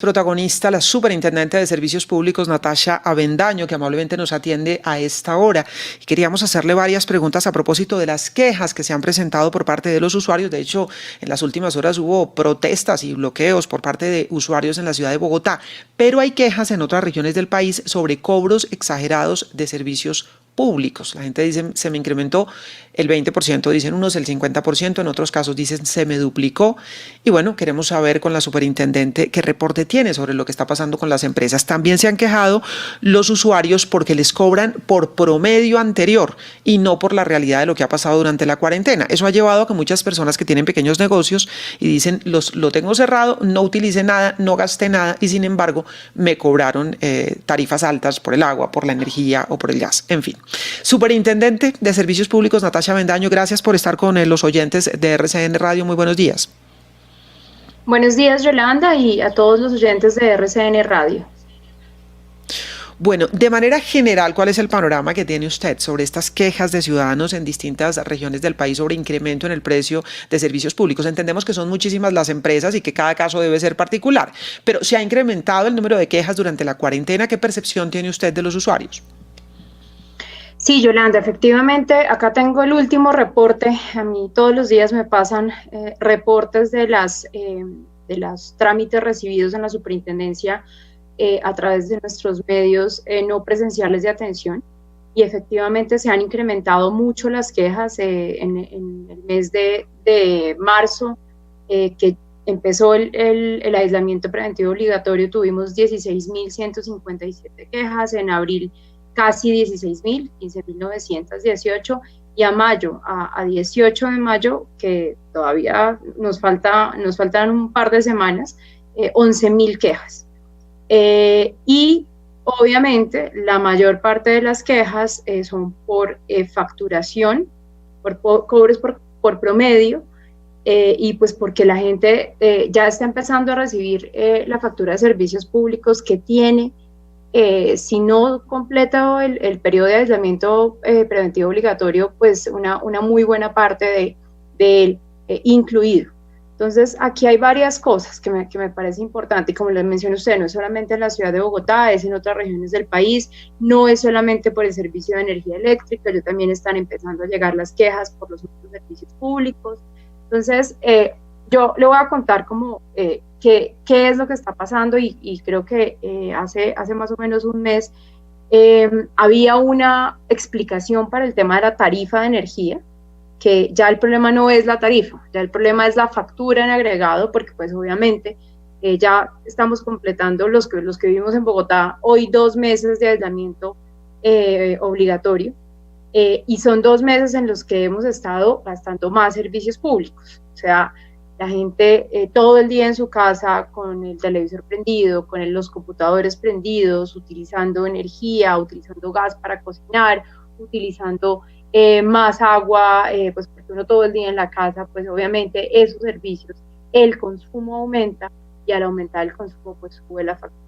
Protagonista, la superintendente de Servicios Públicos, Natasha Avendaño, que amablemente nos atiende a esta hora. Y queríamos hacerle varias preguntas a propósito de las quejas que se han presentado por parte de los usuarios. De hecho, en las últimas horas hubo protestas y bloqueos por parte de usuarios en la ciudad de Bogotá, pero hay quejas en otras regiones del país sobre cobros exagerados de servicios públicos. La gente dice, se me incrementó el 20%, dicen unos el 50%, en otros casos dicen se me duplicó. Y bueno, queremos saber con la superintendente qué reporte tiene sobre lo que está pasando con las empresas. También se han quejado los usuarios porque les cobran por promedio anterior y no por la realidad de lo que ha pasado durante la cuarentena. Eso ha llevado a que muchas personas que tienen pequeños negocios y dicen, lo tengo cerrado, no utilicé nada, no gasté nada y sin embargo me cobraron tarifas altas por el agua, por la energía o por el gas, en fin. Superintendente de Servicios Públicos, Natasha Avendaño, gracias por estar con los oyentes de RCN Radio. Muy buenos días. Buenos días, Yolanda, y a todos los oyentes de RCN Radio. Bueno, de manera general, ¿cuál es el panorama que tiene usted sobre estas quejas de ciudadanos en distintas regiones del país sobre incremento en el precio de servicios públicos? Entendemos que son muchísimas las empresas y que cada caso debe ser particular, pero ¿se ha incrementado el número de quejas durante la cuarentena? ¿Qué percepción tiene usted de los usuarios? Sí, Yolanda, efectivamente, acá tengo el último reporte. A mí todos los días me pasan reportes de los trámites recibidos en la superintendencia a través de nuestros medios no presenciales de atención. Y efectivamente se han incrementado mucho las quejas en el mes de marzo, que empezó el aislamiento preventivo obligatorio. Tuvimos 16.157 quejas, en abril casi 16.000, 15.918, y a mayo, a 18 de mayo, que todavía nos faltan un par de semanas, 11.000 quejas. Y obviamente la mayor parte de las quejas son por facturación, por cobros por promedio, y pues porque la gente ya está empezando a recibir la factura de servicios públicos que tiene, si no completa el periodo de aislamiento preventivo obligatorio, pues una muy buena parte de él incluido. Entonces, aquí hay varias cosas que me parece importante, y como les mencioné usted, no es solamente en la ciudad de Bogotá, es en otras regiones del país, no es solamente por el servicio de energía eléctrica, yo también están empezando a llegar las quejas por los otros servicios públicos. Entonces, yo le voy a contar como qué es lo que está pasando, y creo que hace más o menos un mes había una explicación para el tema de la tarifa de energía, que ya el problema no es la tarifa, ya el problema es la factura en agregado, porque pues obviamente ya estamos completando los que vivimos en Bogotá hoy 2 meses de aislamiento obligatorio, y son 2 meses en los que hemos estado gastando más servicios públicos, o sea, la gente todo el día en su casa con el televisor prendido, con los computadores prendidos, utilizando energía, utilizando gas para cocinar, utilizando más agua, pues porque uno todo el día en la casa, pues obviamente esos servicios, el consumo aumenta, y al aumentar el consumo pues sube la factura.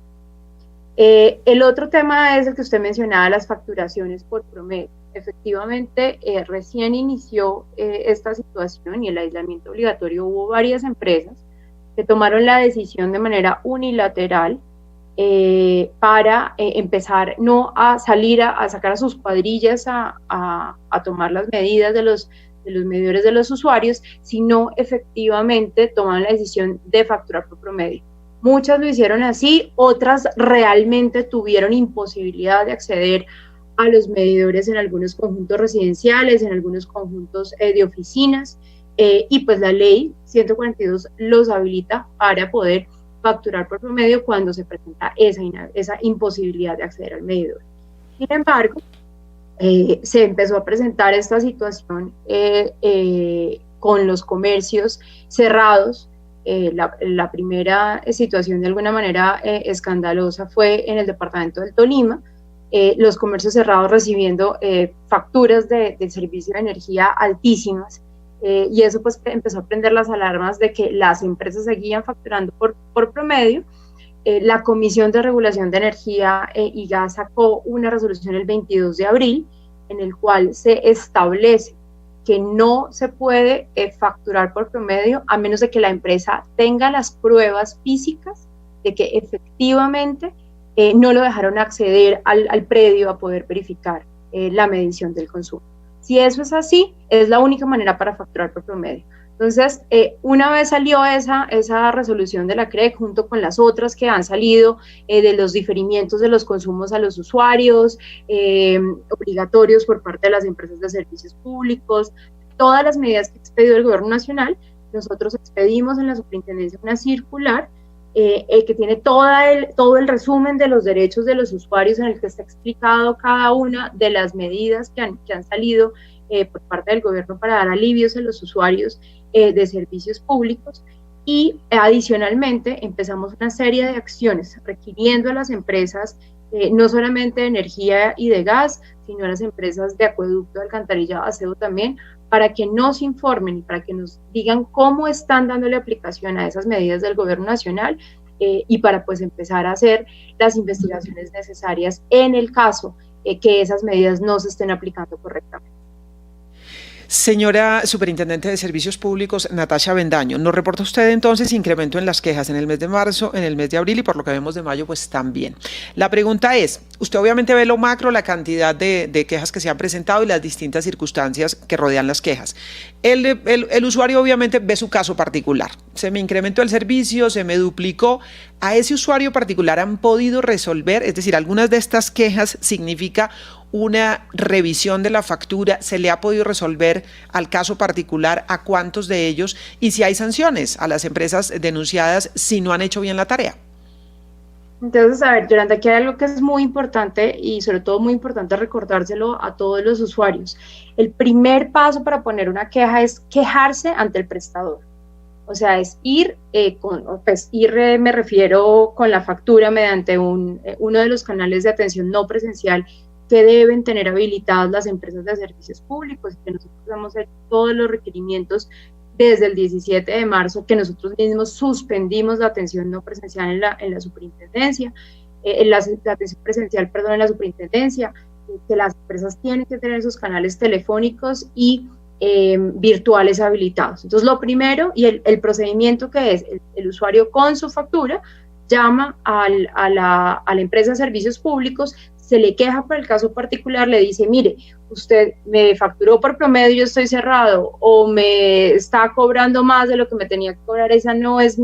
El otro tema es el que usted mencionaba, las facturaciones por promedio. Efectivamente, recién inició esta situación y el aislamiento obligatorio, hubo varias empresas que tomaron la decisión de manera unilateral para empezar no a salir a sacar a sus cuadrillas a tomar las medidas de los medidores de los usuarios, sino efectivamente tomaron la decisión de facturar por promedio. Muchas lo hicieron así, otras realmente tuvieron imposibilidad de acceder a los medidores en algunos conjuntos residenciales, en algunos conjuntos de oficinas, y pues la ley 142 los habilita para poder facturar por promedio cuando se presenta esa imposibilidad de acceder al medidor. Sin embargo, se empezó a presentar esta situación con los comercios cerrados. La primera situación de alguna manera escandalosa fue en el departamento del Tolima, los comercios cerrados recibiendo facturas de servicio de energía altísimas, y eso pues empezó a prender las alarmas de que las empresas seguían facturando por promedio. La Comisión de Regulación de Energía y Gas sacó una resolución el 22 de abril en el cual se establece que no se puede facturar por promedio a menos de que la empresa tenga las pruebas físicas de que efectivamente no lo dejaron acceder al predio a poder verificar la medición del consumo. Si eso es así, es la única manera para facturar por promedio. Entonces, una vez salió esa resolución de la CREC, junto con las otras que han salido de los diferimientos de los consumos a los usuarios, obligatorios por parte de las empresas de servicios públicos, todas las medidas que ha expedido el Gobierno Nacional, nosotros expedimos en la Superintendencia una circular que tiene todo el resumen de los derechos de los usuarios, en el que está explicado cada una de las medidas que han salido por parte del gobierno para dar alivios a los usuarios de servicios públicos, y adicionalmente empezamos una serie de acciones requiriendo a las empresas, no solamente de energía y de gas, sino a las empresas de acueducto, alcantarillado, aseo también, para que nos informen y para que nos digan cómo están dándole aplicación a esas medidas del gobierno nacional, y para pues empezar a hacer las investigaciones necesarias en el caso que esas medidas no se estén aplicando correctamente. Señora Superintendente de Servicios Públicos, Natasha Avendaño, nos reporta usted entonces incremento en las quejas en el mes de marzo, en el mes de abril y por lo que vemos de mayo, pues también. La pregunta es, usted obviamente ve lo macro, la cantidad de quejas que se han presentado y las distintas circunstancias que rodean las quejas. El usuario obviamente ve su caso particular. Se me incrementó el servicio, se me duplicó. ¿A ese usuario particular han podido resolver? Es decir, algunas de estas quejas significa una revisión de la factura, ¿se le ha podido resolver al caso particular? ¿A cuántos de ellos? Y si hay sanciones a las empresas denunciadas si no han hecho bien la tarea. Entonces, a ver, Yolanda, aquí hay algo que es muy importante y sobre todo muy importante recordárselo a todos los usuarios. El primer paso para poner una queja es quejarse ante el prestador. O sea, es ir, me refiero con la factura mediante uno de los canales de atención no presencial que deben tener habilitadas las empresas de servicios públicos, y que nosotros hemos hecho todos los requerimientos desde el 17 de marzo, que nosotros mismos suspendimos la atención no presencial en la superintendencia, la atención presencial, perdón, en la superintendencia, que las empresas tienen que tener esos canales telefónicos y virtuales habilitados. Entonces, lo primero y el procedimiento que es, el usuario con su factura llama a la empresa de servicios públicos, se le queja por el caso particular, le dice, mire, usted me facturó por promedio, yo estoy cerrado, o me está cobrando más de lo que me tenía que cobrar, esa no es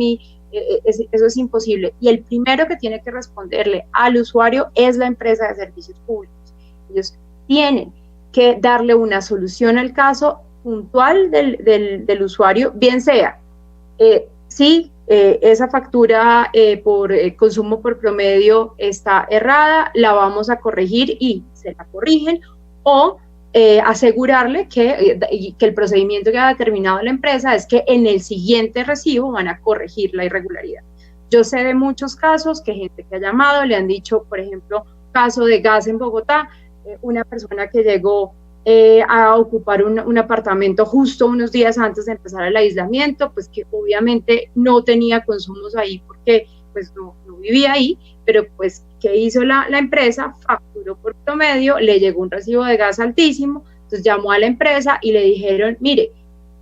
eso es imposible. Y el primero que tiene que responderle al usuario es la empresa de servicios públicos. Ellos tienen que darle una solución al caso puntual del usuario, bien sea, esa factura por consumo por promedio está errada, la vamos a corregir y se la corrigen, o asegurarle que el procedimiento que ha determinado la empresa es que en el siguiente recibo van a corregir la irregularidad. Yo sé de muchos casos que gente que ha llamado le han dicho, por ejemplo, caso de gas en Bogotá, una persona que llegó a ocupar un apartamento justo unos días antes de empezar el aislamiento, pues que obviamente no tenía consumos ahí porque pues no vivía ahí, pero pues ¿qué hizo la empresa? Facturó por promedio, le llegó un recibo de gas altísimo, entonces llamó a la empresa y le dijeron, mire,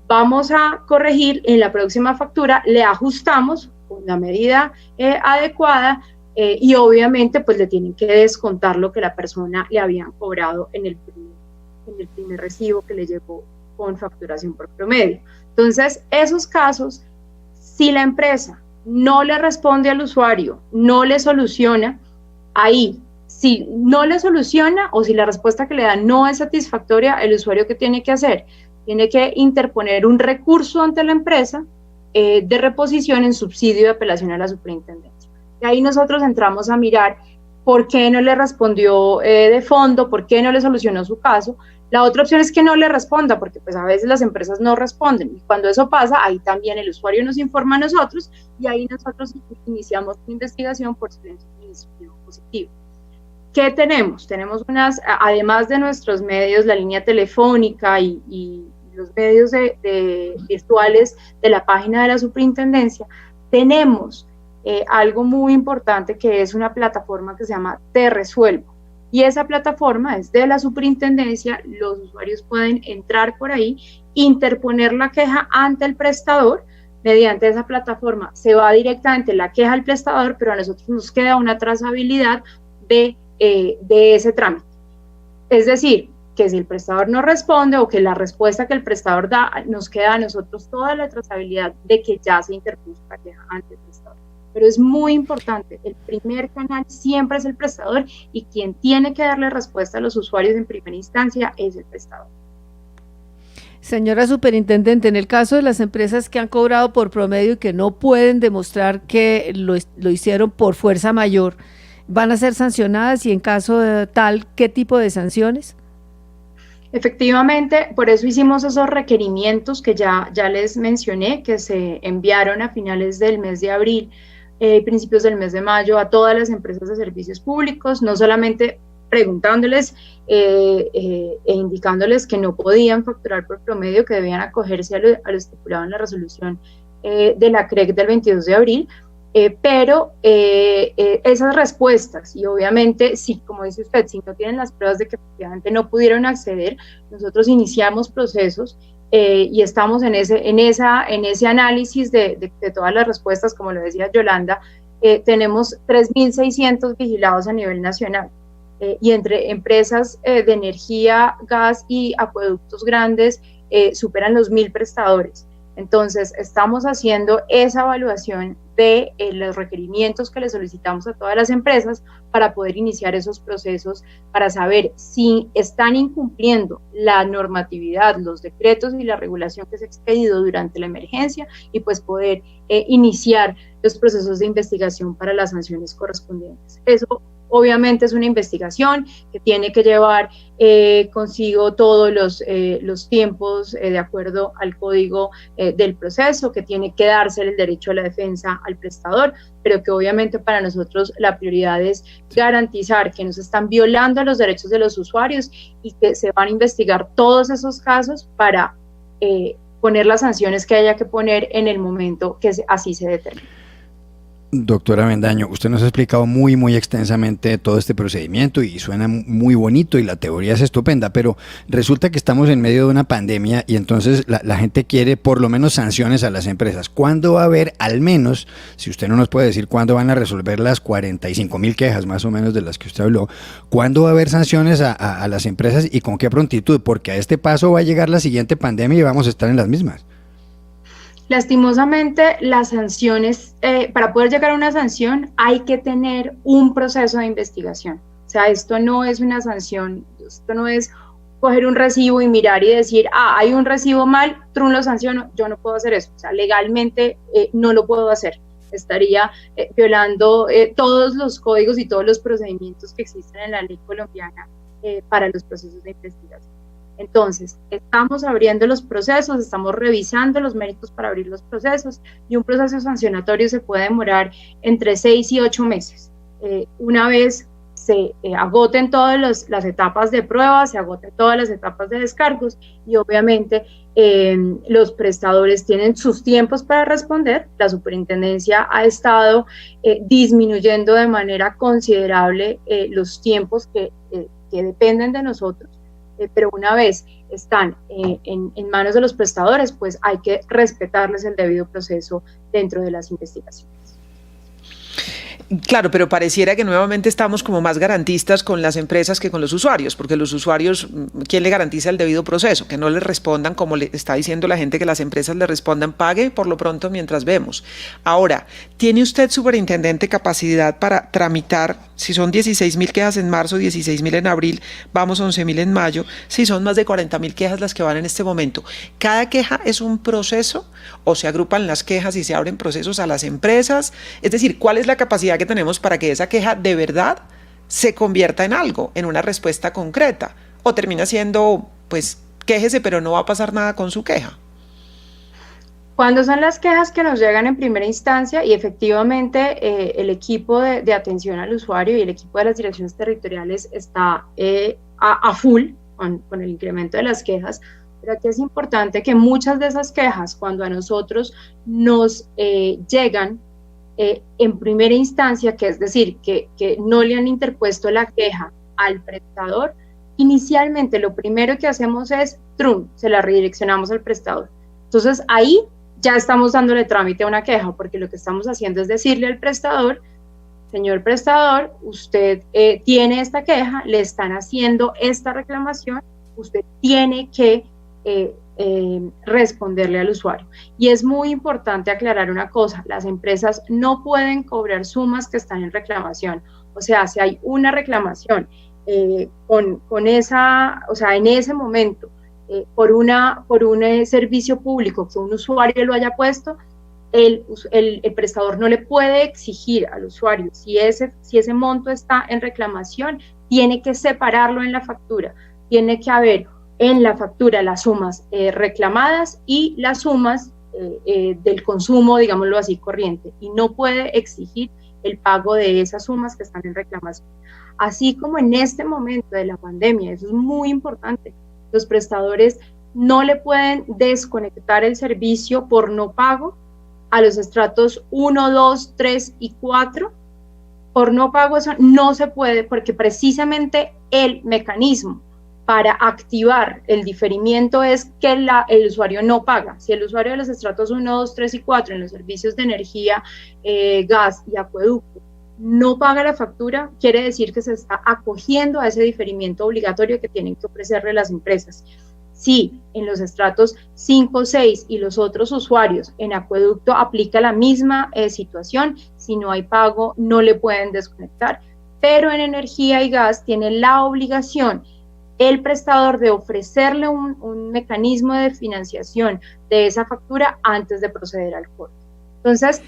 vamos a corregir en la próxima factura, le ajustamos con la medida adecuada, y obviamente pues le tienen que descontar lo que la persona le habían cobrado en el primer recibo que le llegó con facturación por promedio. Entonces, esos casos, si la empresa no le responde al usuario, no le soluciona, ahí, si no le soluciona o si la respuesta que le da no es satisfactoria, el usuario, ¿qué tiene que hacer? Tiene que interponer un recurso ante la empresa de reposición en subsidio de apelación a la superintendencia. Y ahí nosotros entramos a mirar por qué no le respondió de fondo, por qué no le solucionó su caso. La otra opción es que no le responda, porque pues a veces las empresas no responden, y cuando eso pasa, ahí también el usuario nos informa a nosotros, y ahí nosotros iniciamos una investigación por silencio administrativo positivo. ¿Qué tenemos? Tenemos además de nuestros medios, la línea telefónica y los medios virtuales de la página de la superintendencia, tenemos algo muy importante, que es una plataforma que se llama Te Resuelvo. Y esa plataforma es de la superintendencia, los usuarios pueden entrar por ahí, interponer la queja ante el prestador, mediante esa plataforma se va directamente la queja al prestador, pero a nosotros nos queda una trazabilidad de ese trámite. Es decir, que si el prestador no responde o que la respuesta que el prestador da, nos queda a nosotros toda la trazabilidad de que ya se interpuso la queja ante el prestador. Pero es muy importante, el primer canal siempre es el prestador y quien tiene que darle respuesta a los usuarios en primera instancia es el prestador. Señora Superintendente, en el caso de las empresas que han cobrado por promedio y que no pueden demostrar que lo hicieron por fuerza mayor, ¿van a ser sancionadas y en caso de tal, qué tipo de sanciones? Efectivamente, por eso hicimos esos requerimientos que ya les mencioné, que se enviaron a finales del mes de abril, principios del mes de mayo, a todas las empresas de servicios públicos, no solamente preguntándoles e indicándoles que no podían facturar por promedio, que debían acogerse a lo estipulado en la resolución de la CREC del 22 de abril, pero esas respuestas, y obviamente, sí, como dice usted, si no tienen las pruebas de que efectivamente no pudieron acceder, nosotros iniciamos procesos y estamos en ese análisis de todas las respuestas, como lo decía Yolanda. Tenemos 3.600 vigilados a nivel nacional, y entre empresas de energía, gas y acueductos grandes superan los 1.000 prestadores. Entonces, estamos haciendo esa evaluación de los requerimientos que le solicitamos a todas las empresas para poder iniciar esos procesos, para saber si están incumpliendo la normatividad, los decretos y la regulación que se ha expedido durante la emergencia, y pues poder iniciar los procesos de investigación para las sanciones correspondientes. Eso obviamente es una investigación que tiene que llevar consigo todos los tiempos de acuerdo al código del proceso, que tiene que darse el derecho a la defensa al prestador, pero que obviamente para nosotros la prioridad es garantizar que no se están violando los derechos de los usuarios y que se van a investigar todos esos casos para poner las sanciones que haya que poner en el momento que así se determine. Doctora Avendaño, usted nos ha explicado muy extensamente todo este procedimiento y suena muy bonito y la teoría es estupenda, pero resulta que estamos en medio de una pandemia y entonces la gente quiere por lo menos sanciones a las empresas. ¿Cuándo va a haber, al menos, si usted no nos puede decir cuándo van a resolver las 45,000 quejas más o menos de las que usted habló, cuándo va a haber sanciones a las empresas y con qué prontitud? Porque a este paso va a llegar la siguiente pandemia y vamos a estar en las mismas. Lastimosamente, las sanciones, para poder llegar a una sanción hay que tener un proceso de investigación. O sea, esto no es una sanción, esto no es coger un recibo y mirar y decir, hay un recibo mal, lo sanciono. Yo no puedo hacer eso. O sea, legalmente no lo puedo hacer. Estaría violando todos los códigos y todos los procedimientos que existen en la ley colombiana para los procesos de investigación. Entonces, estamos abriendo los procesos, estamos revisando los méritos para abrir los procesos, y un proceso sancionatorio se puede demorar entre 6 y 8 meses. Una vez se agoten todas las etapas de prueba, se agoten todas las etapas de descargos, y obviamente los prestadores tienen sus tiempos para responder. La superintendencia ha estado disminuyendo de manera considerable los tiempos que dependen de nosotros. Pero una vez están en manos de los prestadores, pues hay que respetarles el debido proceso dentro de las investigaciones. Claro, pero pareciera que nuevamente estamos como más garantistas con las empresas que con los usuarios, porque los usuarios, ¿quién le garantiza el debido proceso? Que no les respondan, como le está diciendo la gente, que las empresas le respondan, pague por lo pronto mientras vemos. Ahora, ¿tiene usted, superintendente, capacidad para tramitar, si son 16,000 quejas en marzo, 16,000 en abril, vamos 11,000 en mayo, si son más de 40,000 quejas las que van en este momento? ¿Cada queja es un proceso o se agrupan las quejas y se abren procesos a las empresas? Es decir, ¿cuál es la capacidad que tenemos para que esa queja de verdad se convierta en algo, en una respuesta concreta? ¿O termina siendo, pues, quéjese pero no va a pasar nada con su queja? Cuando son las quejas que nos llegan en primera instancia, y efectivamente el equipo de atención al usuario y el equipo de las direcciones territoriales está a full con el incremento de las quejas, pero aquí es importante que muchas de esas quejas, cuando a nosotros nos llegan en primera instancia, que es decir, que no le han interpuesto la queja al prestador, inicialmente lo primero que hacemos es, se la redireccionamos al prestador. Entonces ahí ya estamos dándole trámite a una queja, porque lo que estamos haciendo es decirle al prestador: señor prestador, usted tiene esta queja, le están haciendo esta reclamación, usted tiene que responderle al usuario. Y es muy importante aclarar una cosa: las empresas no pueden cobrar sumas que están en reclamación. O sea, si hay una reclamación con esa, o sea, en ese momento, por un servicio público que un usuario lo haya puesto, el prestador no le puede exigir al usuario, si ese monto está en reclamación, tiene que separarlo en la factura, tiene que haber en la factura las sumas reclamadas y las sumas del consumo, digámoslo así, corriente, y no puede exigir el pago de esas sumas que están en reclamación. Así como en este momento de la pandemia, eso es muy importante, los prestadores no le pueden desconectar el servicio por no pago a los estratos 1, 2, 3 y 4, por no pago eso no se puede, porque precisamente el mecanismo para activar el diferimiento es que el usuario no paga. Si el usuario de los estratos 1, 2, 3 y 4 en los servicios de energía, gas y acueducto no paga la factura, quiere decir que se está acogiendo a ese diferimiento obligatorio que tienen que ofrecerle las empresas. Si en los estratos 5, 6 y los otros usuarios en acueducto aplica la misma situación, si no hay pago no le pueden desconectar, pero en energía y gas tiene la obligación el prestador de ofrecerle un mecanismo de financiación de esa factura antes de proceder al corte. Entonces,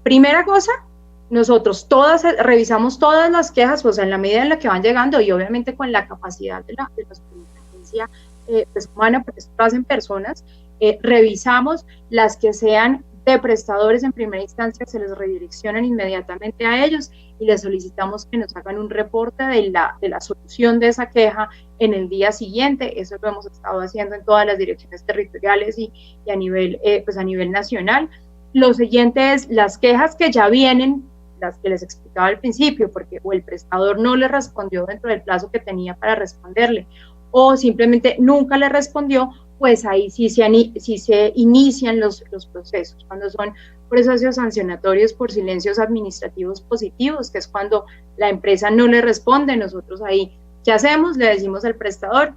primera cosa, nosotros revisamos todas las quejas, pues en la medida en la que van llegando y obviamente con la capacidad de la superintendencia humana, porque esto lo hacen personas, revisamos las que sean de prestadores en primera instancia, se les redireccionan inmediatamente a ellos y les solicitamos que nos hagan un reporte de la solución de esa queja en el día siguiente. Eso lo hemos estado haciendo en todas las direcciones territoriales y a nivel nacional. Lo siguiente es las quejas que ya vienen, las que les explicaba al principio, porque o el prestador no le respondió dentro del plazo que tenía para responderle, o simplemente nunca le respondió, pues ahí sí se inician los procesos, cuando son procesos sancionatorios por silencios administrativos positivos, que es cuando la empresa no le responde. Nosotros ahí, ¿qué hacemos? Le decimos al prestador: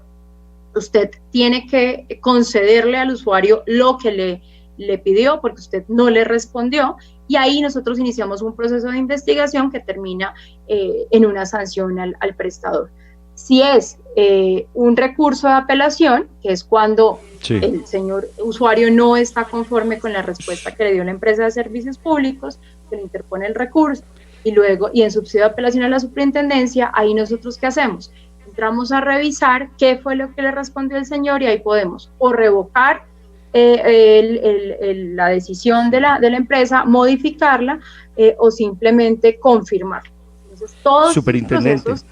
usted tiene que concederle al usuario lo que le pidió porque usted no le respondió, y ahí nosotros iniciamos un proceso de investigación que termina en una sanción al prestador. Si es un recurso de apelación, que es cuando el señor usuario no está conforme con la respuesta que le dio la empresa de servicios públicos, se le interpone el recurso y en subsidio de apelación a la superintendencia, ahí nosotros ¿qué hacemos? Entramos a revisar qué fue lo que le respondió el señor y ahí podemos o revocar la decisión de la empresa, modificarla o simplemente confirmarla. Entonces, todos los procesos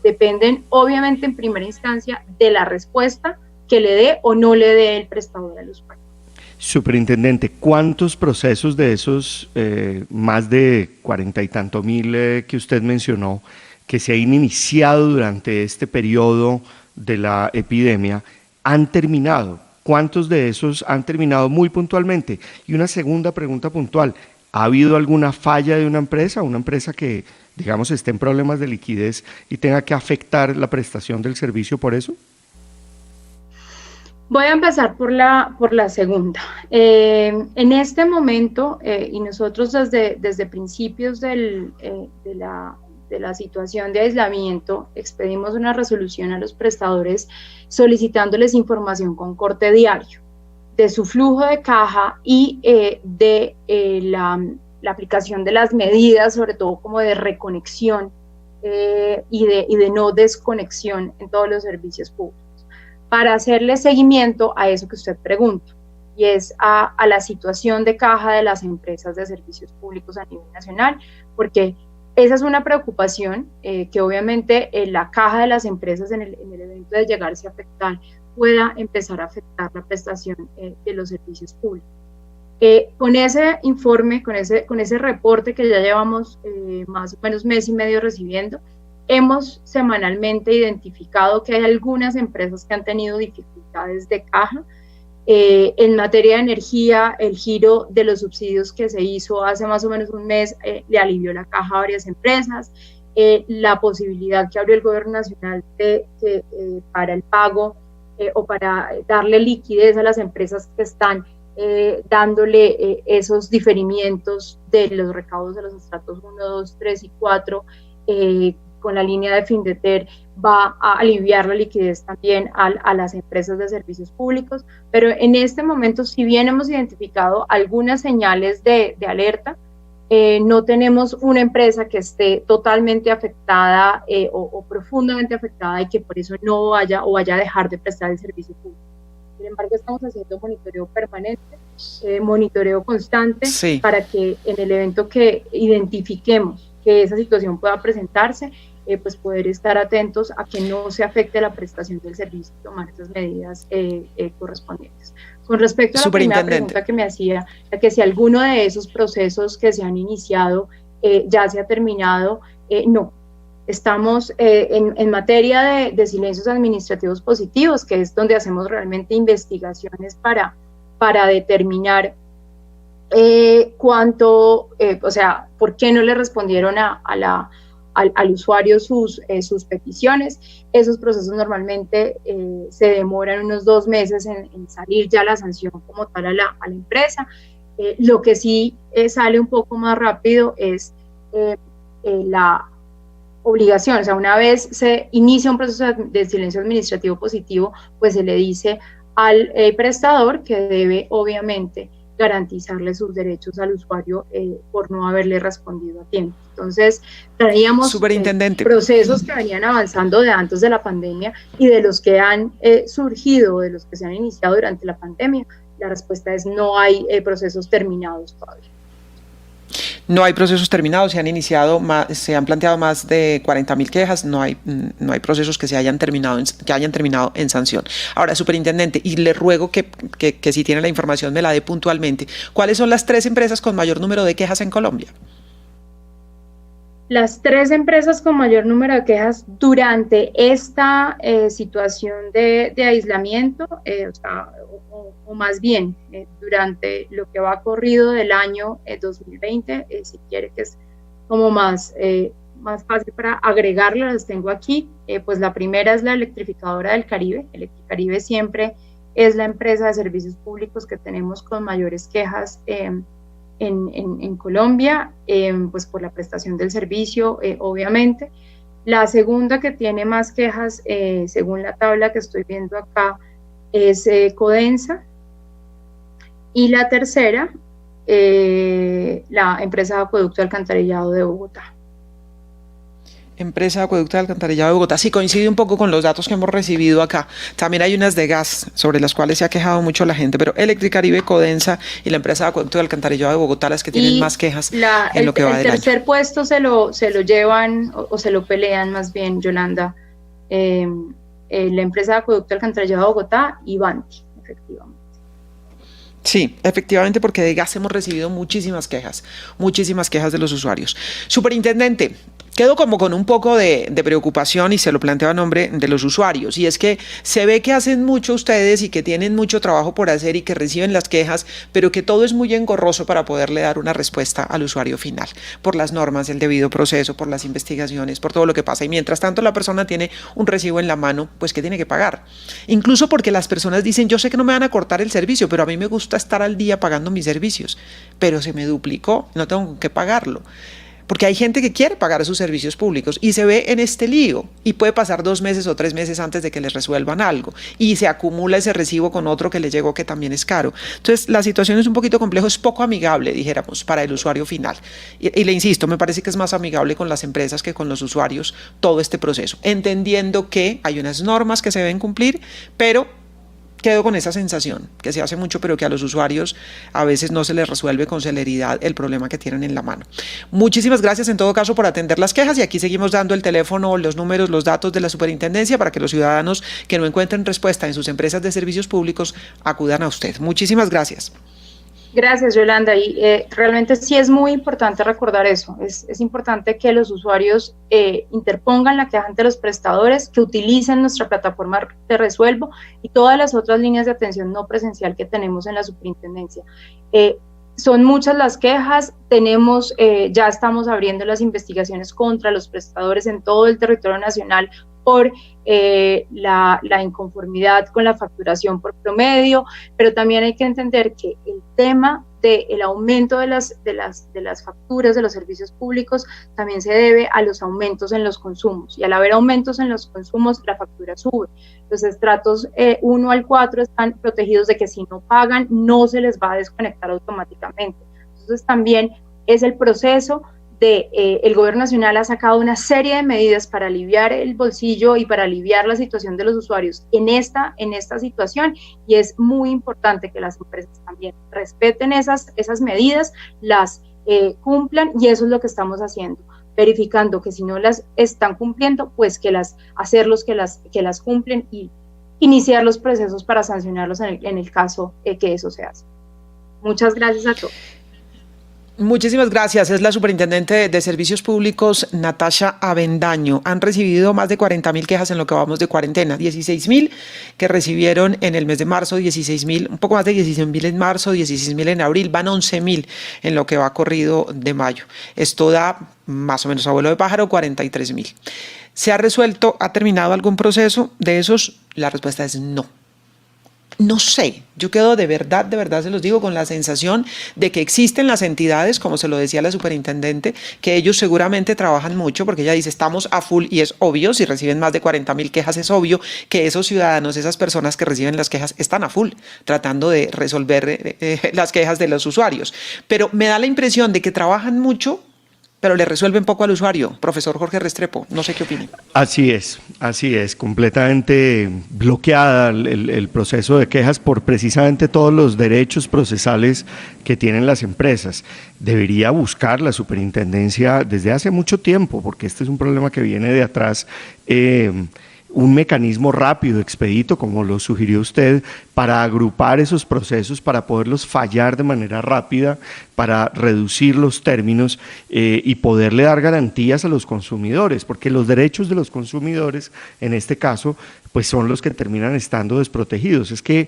dependen, obviamente, en primera instancia, de la respuesta que le dé o no le dé el prestador al usuario. Superintendente, ¿cuántos procesos de esos más de 40 y tanto mil que usted mencionó, que se han iniciado durante este periodo de la epidemia, han terminado? ¿Cuántos de esos han terminado muy puntualmente? Y una segunda pregunta puntual: ¿ha habido alguna falla de una empresa que, digamos, esté en problemas de liquidez y tenga que afectar la prestación del servicio por eso? Voy a empezar por la segunda. En este momento, y nosotros desde principios de la situación de aislamiento, expedimos una resolución a los prestadores solicitándoles información con corte diario de su flujo de caja y de la aplicación de las medidas, sobre todo como de reconexión y de no desconexión en todos los servicios públicos, para hacerle seguimiento a eso que usted pregunta, y es a la situación de caja de las empresas de servicios públicos a nivel nacional, porque esa es una preocupación que obviamente la caja de las empresas en el evento de llegarse a afectar pueda empezar a afectar la prestación de los servicios públicos. Con ese informe, con ese reporte que ya llevamos más o menos mes y medio recibiendo, hemos semanalmente identificado que hay algunas empresas que han tenido dificultades de caja En materia de energía, el giro de los subsidios que se hizo hace más o menos un mes le alivió la caja a varias empresas. La posibilidad que abrió el gobierno nacional para el pago o para darle liquidez a las empresas que están dándole esos diferimientos de los recaudos de los estratos 1, 2, 3 y 4 con la línea de Findeter, va a aliviar la liquidez también a las empresas de servicios públicos, pero en este momento, si bien hemos identificado algunas señales de alerta, no tenemos una empresa que esté totalmente afectada o profundamente afectada y que por eso no vaya a dejar de prestar el servicio público. Sin embargo, estamos haciendo monitoreo permanente, monitoreo constante, sí, para que en el evento que identifiquemos que esa situación pueda presentarse, pues poder estar atentos a que no se afecte la prestación del servicio y tomar esas medidas correspondientes. Con respecto a la primera pregunta que me hacía, que si alguno de esos procesos que se han iniciado ya se ha terminado, no. Estamos en materia de silencios administrativos positivos, que es donde hacemos realmente investigaciones para determinar por qué no le respondieron al usuario sus peticiones. Esos procesos normalmente se demoran unos 2 meses en salir ya la sanción como tal a la empresa. Lo que sí sale un poco más rápido es la obligación, o sea, una vez se inicia un proceso de silencio administrativo positivo, pues se le dice al prestador que debe obviamente garantizarle sus derechos al usuario por no haberle respondido a tiempo. Entonces, traíamos procesos que venían avanzando de antes de la pandemia y de los que han surgido, de los que se han iniciado durante la pandemia. La respuesta es no hay procesos terminados todavía. No hay procesos terminados, se han planteado más de 40.000 quejas, no hay procesos que hayan terminado en sanción. Ahora, superintendente, y le ruego que si tiene la información me la dé puntualmente, ¿cuáles son las 3 empresas con mayor número de quejas en Colombia? Las 3 empresas con mayor número de quejas durante esta situación de aislamiento, o más bien durante lo que va corrido del año 2020, si quiere que es como más fácil para agregarlas, las tengo aquí. Pues la primera es la Electrificadora del Caribe. Electricaribe siempre es la empresa de servicios públicos que tenemos con mayores quejas en Colombia, pues por la prestación del servicio, obviamente. La segunda que tiene más quejas, según la tabla que estoy viendo acá, es Codensa. Y la tercera, la empresa de acueducto de alcantarillado de Bogotá. Empresa de acueducto de alcantarillado de Bogotá. Sí, coincide un poco con los datos que hemos recibido acá. También hay unas de gas sobre las cuales se ha quejado mucho la gente, pero Electricaribe, Codensa y la empresa de acueducto de alcantarillado de Bogotá, las que tienen más quejas en lo que va del año. El tercer puesto se lo llevan, o se lo pelean más bien, Yolanda, la empresa de acueducto de alcantarillado de Bogotá y Vanti, efectivamente. Sí, efectivamente, porque de gas hemos recibido muchísimas quejas de los usuarios. Superintendente, quedo como con un poco de preocupación y se lo planteo a nombre de los usuarios, y es que se ve que hacen mucho ustedes y que tienen mucho trabajo por hacer y que reciben las quejas, pero que todo es muy engorroso para poderle dar una respuesta al usuario final, por las normas del debido proceso, por las investigaciones, por todo lo que pasa, y mientras tanto la persona tiene un recibo en la mano, pues que tiene que pagar. Incluso porque las personas dicen, yo sé que no me van a cortar el servicio, pero a mí me gusta estar al día pagando mis servicios, pero se me duplicó, no tengo que pagarlo. Porque hay gente que quiere pagar sus servicios públicos y se ve en este lío y puede pasar 2 meses o 3 meses antes de que les resuelvan algo y se acumula ese recibo con otro que le llegó que también es caro. Entonces la situación es un poquito compleja, es poco amigable, dijéramos, para el usuario final. Y le insisto, me parece que es más amigable con las empresas que con los usuarios todo este proceso, entendiendo que hay unas normas que se deben cumplir, pero quedo con esa sensación que se hace mucho, pero que a los usuarios a veces no se les resuelve con celeridad el problema que tienen en la mano. Muchísimas gracias en todo caso por atender las quejas, y aquí seguimos dando el teléfono, los números, los datos de la superintendencia para que los ciudadanos que no encuentren respuesta en sus empresas de servicios públicos acudan a usted. Muchísimas gracias. Gracias, Yolanda. Y realmente sí es muy importante recordar eso. Es importante que los usuarios interpongan la queja ante los prestadores, que utilicen nuestra plataforma de Resuelvo y todas las otras líneas de atención no presencial que tenemos en la superintendencia. Son muchas las quejas, ya estamos abriendo las investigaciones contra los prestadores en todo el territorio nacional por la inconformidad con la facturación por promedio, pero también hay que entender que el tema del aumento de las facturas de los servicios públicos también se debe a los aumentos en los consumos, y al haber aumentos en los consumos, la factura sube. Los estratos 1 al 4 están protegidos de que si no pagan, no se les va a desconectar automáticamente. Entonces también es el proceso el gobierno nacional ha sacado una serie de medidas para aliviar el bolsillo y para aliviar la situación de los usuarios en esta situación, y es muy importante que las empresas también respeten esas medidas, las cumplan, y eso es lo que estamos haciendo, verificando que si no las están cumpliendo, pues que las cumplen y iniciar los procesos para sancionarlos en el caso que eso se hace. Muchas gracias a todos. Muchísimas gracias. Es la superintendente de Servicios Públicos, Natasha Avendaño. Han recibido más de 40.000 quejas en lo que vamos de cuarentena. 16.000 que recibieron en el mes de marzo, 16.000, un poco más de 16.000 en marzo, 16.000 en abril, van 11.000 en lo que va corrido de mayo. Esto da más o menos, a vuelo de pájaro, 43.000. ¿Se ha resuelto, ha terminado algún proceso de esos? La respuesta es no. No sé, yo quedo de verdad se los digo, con la sensación de que existen las entidades, como se lo decía la superintendente, que ellos seguramente trabajan mucho, porque ella dice estamos a full, y es obvio, si reciben más de 40.000 quejas, es obvio que esos ciudadanos, esas personas que reciben las quejas, están a full, tratando de resolver las quejas de los usuarios. Pero me da la impresión de que trabajan mucho, pero le resuelven poco al usuario. Profesor Jorge Restrepo, no sé qué opina. Así es, completamente bloqueada el proceso de quejas por precisamente todos los derechos procesales que tienen las empresas. Debería buscar la superintendencia desde hace mucho tiempo, porque este es un problema que viene de atrás, un mecanismo rápido, expedito, como lo sugirió usted, para agrupar esos procesos, para poderlos fallar de manera rápida, para reducir los términos y poderle dar garantías a los consumidores, porque los derechos de los consumidores, en este caso, pues son los que terminan estando desprotegidos. Es que,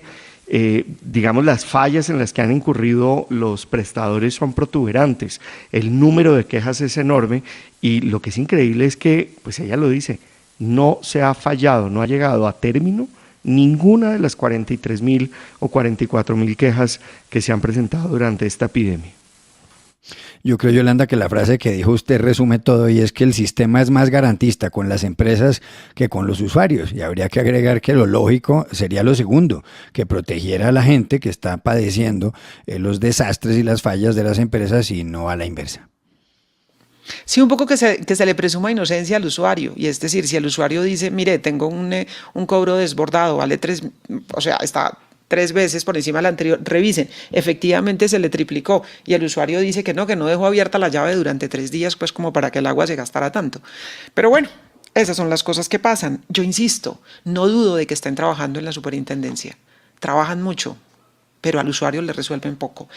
digamos, las fallas en las que han incurrido los prestadores son protuberantes, el número de quejas es enorme, y lo que es increíble es que, pues ella lo dice, no se ha fallado, no ha llegado a término ninguna de las 43.000 o 44.000 quejas que se han presentado durante esta epidemia. Yo creo, Yolanda, que la frase que dijo usted resume todo, y es que el sistema es más garantista con las empresas que con los usuarios, y habría que agregar que lo lógico sería lo segundo, que protegiera a la gente que está padeciendo los desastres y las fallas de las empresas, y no a la inversa. Sí, un poco que se le presuma inocencia al usuario, y es decir, si el usuario dice, mire, tengo un cobro desbordado, vale está 3 veces por encima del anterior, revisen, efectivamente se le triplicó, y el usuario dice que no dejó abierta la llave durante 3 días, pues como para que el agua se gastara tanto. Pero bueno, esas son las cosas que pasan. Yo insisto, no dudo de que estén trabajando en la superintendencia, trabajan mucho, pero al usuario le resuelven poco.